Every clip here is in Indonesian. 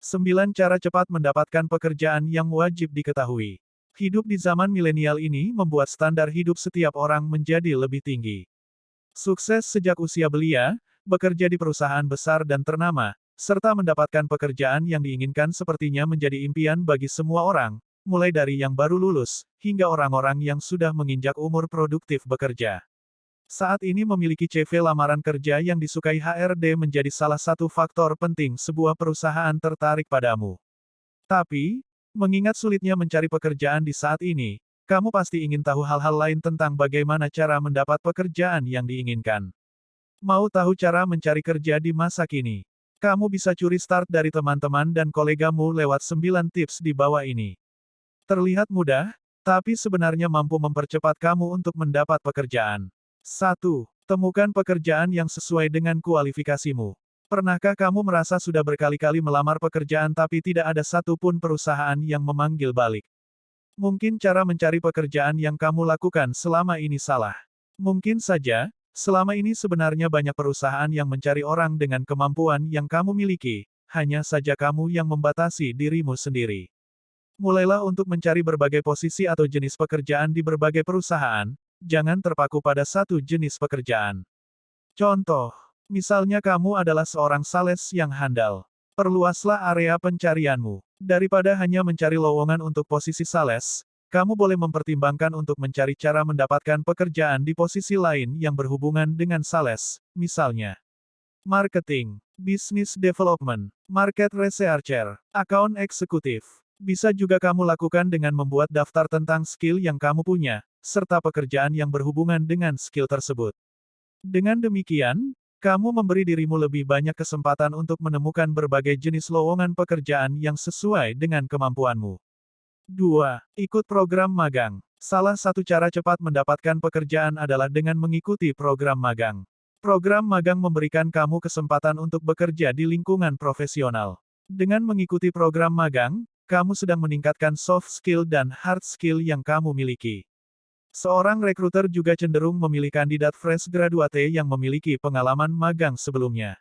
9 cara cepat mendapatkan pekerjaan yang wajib diketahui. Hidup di zaman milenial ini membuat standar hidup setiap orang menjadi lebih tinggi. Sukses sejak usia belia, bekerja di perusahaan besar dan ternama, serta mendapatkan pekerjaan yang diinginkan sepertinya menjadi impian bagi semua orang, mulai dari yang baru lulus, hingga orang-orang yang sudah menginjak umur produktif bekerja. Saat ini memiliki CV lamaran kerja yang disukai HRD menjadi salah satu faktor penting sebuah perusahaan tertarik padamu. Tapi, mengingat sulitnya mencari pekerjaan di saat ini, kamu pasti ingin tahu hal-hal lain tentang bagaimana cara mendapat pekerjaan yang diinginkan. Mau tahu cara mencari kerja di masa kini? Kamu bisa curi start dari teman-teman dan kolegamu lewat 9 tips di bawah ini. Terlihat mudah, tapi sebenarnya mampu mempercepat kamu untuk mendapat pekerjaan. 1. Temukan pekerjaan yang sesuai dengan kualifikasimu. Pernahkah kamu merasa sudah berkali-kali melamar pekerjaan tapi tidak ada satupun perusahaan yang memanggil balik? Mungkin cara mencari pekerjaan yang kamu lakukan selama ini salah. Mungkin saja, selama ini sebenarnya banyak perusahaan yang mencari orang dengan kemampuan yang kamu miliki, hanya saja kamu yang membatasi dirimu sendiri. Mulailah untuk mencari berbagai posisi atau jenis pekerjaan di berbagai perusahaan. Jangan terpaku pada satu jenis pekerjaan. Contoh, misalnya kamu adalah seorang sales yang handal. Perluaslah area pencarianmu. Daripada hanya mencari lowongan untuk posisi sales, kamu boleh mempertimbangkan untuk mencari cara mendapatkan pekerjaan di posisi lain yang berhubungan dengan sales, misalnya marketing, business development, market researcher, account eksekutif. Bisa juga kamu lakukan dengan membuat daftar tentang skill yang kamu punya, serta pekerjaan yang berhubungan dengan skill tersebut. Dengan demikian, kamu memberi dirimu lebih banyak kesempatan untuk menemukan berbagai jenis lowongan pekerjaan yang sesuai dengan kemampuanmu. 2. Ikut program magang. Salah satu cara cepat mendapatkan pekerjaan adalah dengan mengikuti program magang. Program magang memberikan kamu kesempatan untuk bekerja di lingkungan profesional. Dengan mengikuti program magang, kamu sedang meningkatkan soft skill dan hard skill yang kamu miliki. Seorang rekruter juga cenderung memilih kandidat fresh graduate yang memiliki pengalaman magang sebelumnya.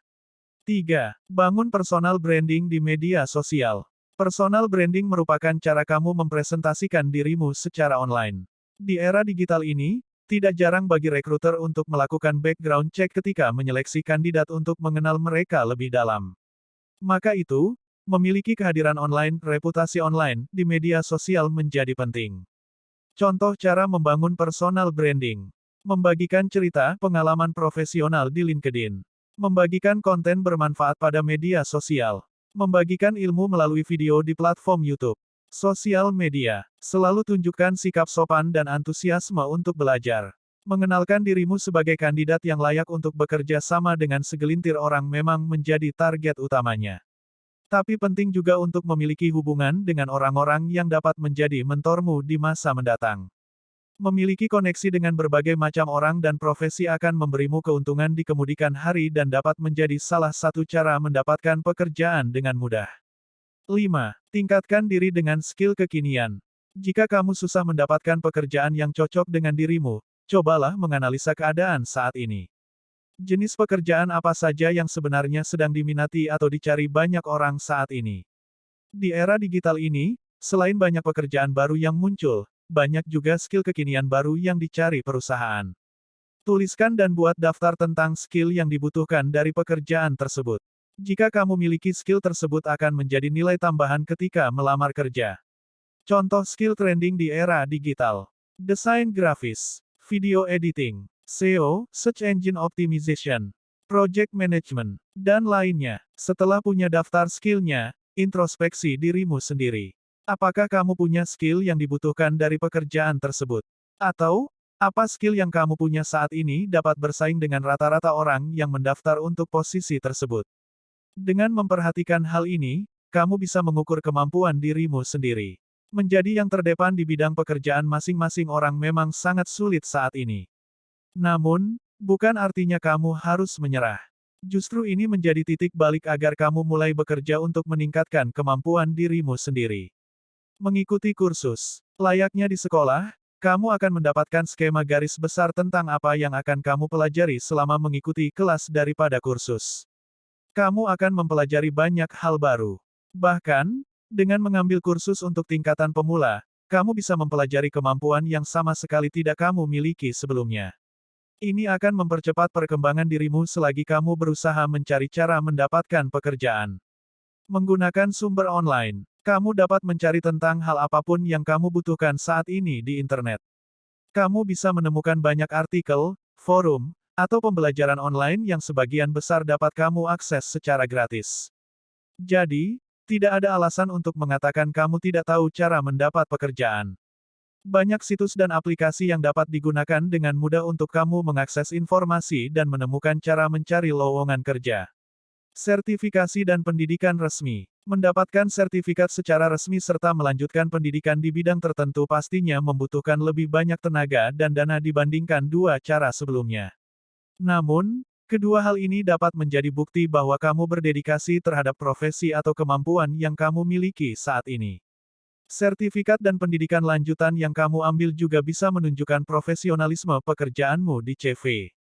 3. Bangun personal branding di media sosial. Personal branding merupakan cara kamu mempresentasikan dirimu secara online. Di era digital ini, tidak jarang bagi rekruter untuk melakukan background check ketika menyeleksi kandidat untuk mengenal mereka lebih dalam. Maka itu, memiliki kehadiran online, reputasi online, di media sosial menjadi penting. Contoh cara membangun personal branding. Membagikan cerita, pengalaman profesional di LinkedIn. Membagikan konten bermanfaat pada media sosial. Membagikan ilmu melalui video di platform YouTube. Sosial media. Selalu tunjukkan sikap sopan dan antusiasme untuk belajar. Mengenalkan dirimu sebagai kandidat yang layak untuk bekerja sama dengan segelintir orang memang menjadi target utamanya. Tapi penting juga untuk memiliki hubungan dengan orang-orang yang dapat menjadi mentormu di masa mendatang. Memiliki koneksi dengan berbagai macam orang dan profesi akan memberimu keuntungan di kemudian hari dan dapat menjadi salah satu cara mendapatkan pekerjaan dengan mudah. 5. Tingkatkan diri dengan skill kekinian. Jika kamu susah mendapatkan pekerjaan yang cocok dengan dirimu, cobalah menganalisa keadaan saat ini. Jenis pekerjaan apa saja yang sebenarnya sedang diminati atau dicari banyak orang saat ini? Di era digital ini, selain banyak pekerjaan baru yang muncul, banyak juga skill kekinian baru yang dicari perusahaan. Tuliskan dan buat daftar tentang skill yang dibutuhkan dari pekerjaan tersebut. Jika kamu miliki skill tersebut akan menjadi nilai tambahan ketika melamar kerja. Contoh skill trending di era digital. Desain grafis, video editing, SEO, Search Engine Optimization, Project Management, dan lainnya. Setelah punya daftar skillnya, introspeksi dirimu sendiri. Apakah kamu punya skill yang dibutuhkan dari pekerjaan tersebut? Atau, apa skill yang kamu punya saat ini dapat bersaing dengan rata-rata orang yang mendaftar untuk posisi tersebut? Dengan memperhatikan hal ini, kamu bisa mengukur kemampuan dirimu sendiri. Menjadi yang terdepan di bidang pekerjaan masing-masing orang memang sangat sulit saat ini. Namun, bukan artinya kamu harus menyerah. Justru ini menjadi titik balik agar kamu mulai bekerja untuk meningkatkan kemampuan dirimu sendiri. Mengikuti kursus. Layaknya di sekolah, kamu akan mendapatkan skema garis besar tentang apa yang akan kamu pelajari selama mengikuti kelas daripada kursus. Kamu akan mempelajari banyak hal baru. Bahkan, dengan mengambil kursus untuk tingkatan pemula, kamu bisa mempelajari kemampuan yang sama sekali tidak kamu miliki sebelumnya. Ini akan mempercepat perkembangan dirimu selagi kamu berusaha mencari cara mendapatkan pekerjaan. Menggunakan sumber online, kamu dapat mencari tentang hal apapun yang kamu butuhkan saat ini di internet. Kamu bisa menemukan banyak artikel, forum, atau pembelajaran online yang sebagian besar dapat kamu akses secara gratis. Jadi, tidak ada alasan untuk mengatakan kamu tidak tahu cara mendapat pekerjaan. Banyak situs dan aplikasi yang dapat digunakan dengan mudah untuk kamu mengakses informasi dan menemukan cara mencari lowongan kerja. Sertifikasi dan pendidikan resmi. Mendapatkan sertifikat secara resmi serta melanjutkan pendidikan di bidang tertentu pastinya membutuhkan lebih banyak tenaga dan dana dibandingkan dua cara sebelumnya. Namun, kedua hal ini dapat menjadi bukti bahwa kamu berdedikasi terhadap profesi atau kemampuan yang kamu miliki saat ini. Sertifikat dan pendidikan lanjutan yang kamu ambil juga bisa menunjukkan profesionalisme pekerjaanmu di CV.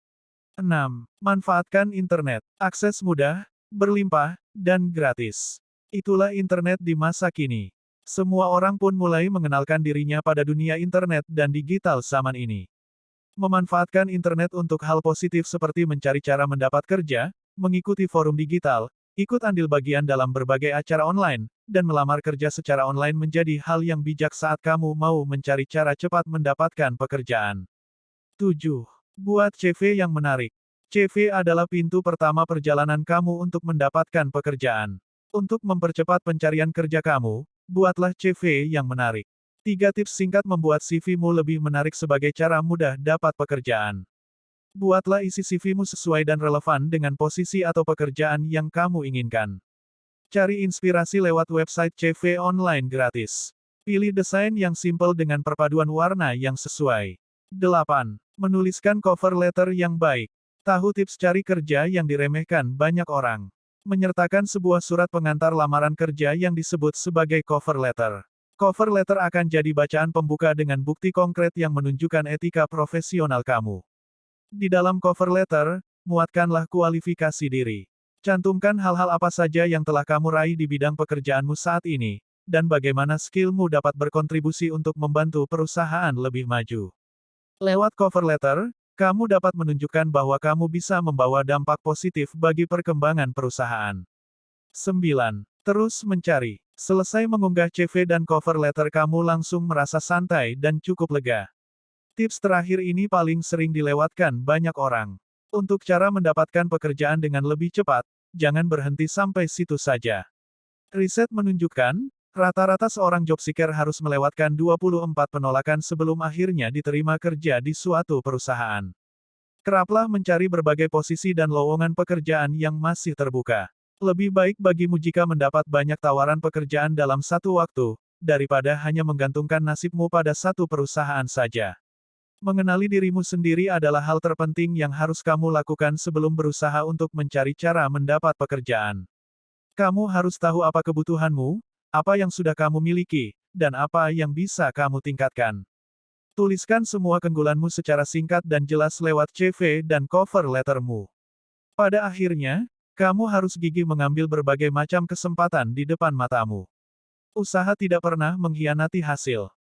6. Manfaatkan internet. Akses mudah, berlimpah, dan gratis. Itulah internet di masa kini. Semua orang pun mulai mengenalkan dirinya pada dunia internet dan digital zaman ini. Memanfaatkan internet untuk hal positif seperti mencari cara mendapat kerja, mengikuti forum digital, ikut andil bagian dalam berbagai acara online, dan melamar kerja secara online menjadi hal yang bijak saat kamu mau mencari cara cepat mendapatkan pekerjaan. 7. Buat CV yang menarik. CV adalah pintu pertama perjalanan kamu untuk mendapatkan pekerjaan. Untuk mempercepat pencarian kerja kamu, buatlah CV yang menarik. 3 tips singkat membuat CV-mu lebih menarik sebagai cara mudah dapat pekerjaan. Buatlah isi CV-mu sesuai dan relevan dengan posisi atau pekerjaan yang kamu inginkan. Cari inspirasi lewat website CV online gratis. Pilih desain yang simpel dengan perpaduan warna yang sesuai. 8. Menuliskan cover letter yang baik. Tahu tips cari kerja yang diremehkan banyak orang. Menyertakan sebuah surat pengantar lamaran kerja yang disebut sebagai cover letter. Cover letter akan jadi bacaan pembuka dengan bukti konkret yang menunjukkan etika profesional kamu. Di dalam cover letter, muatkanlah kualifikasi diri. Cantumkan hal-hal apa saja yang telah kamu raih di bidang pekerjaanmu saat ini, dan bagaimana skillmu dapat berkontribusi untuk membantu perusahaan lebih maju. Lewat cover letter, kamu dapat menunjukkan bahwa kamu bisa membawa dampak positif bagi perkembangan perusahaan. 9. Terus mencari. Selesai mengunggah CV dan cover letter kamu langsung merasa santai dan cukup lega. Tips terakhir ini paling sering dilewatkan banyak orang. Untuk cara mendapatkan pekerjaan dengan lebih cepat, jangan berhenti sampai situ saja. Riset menunjukkan, rata-rata seorang job seeker harus melewatkan 24 penolakan sebelum akhirnya diterima kerja di suatu perusahaan. Keraplah mencari berbagai posisi dan lowongan pekerjaan yang masih terbuka. Lebih baik bagimu jika mendapat banyak tawaran pekerjaan dalam satu waktu, daripada hanya menggantungkan nasibmu pada satu perusahaan saja. Mengenali dirimu sendiri adalah hal terpenting yang harus kamu lakukan sebelum berusaha untuk mencari cara mendapat pekerjaan. Kamu harus tahu apa kebutuhanmu, apa yang sudah kamu miliki, dan apa yang bisa kamu tingkatkan. Tuliskan semua keunggulanmu secara singkat dan jelas lewat CV dan cover lettermu. Pada akhirnya, kamu harus gigih mengambil berbagai macam kesempatan di depan matamu. Usaha tidak pernah mengkhianati hasil.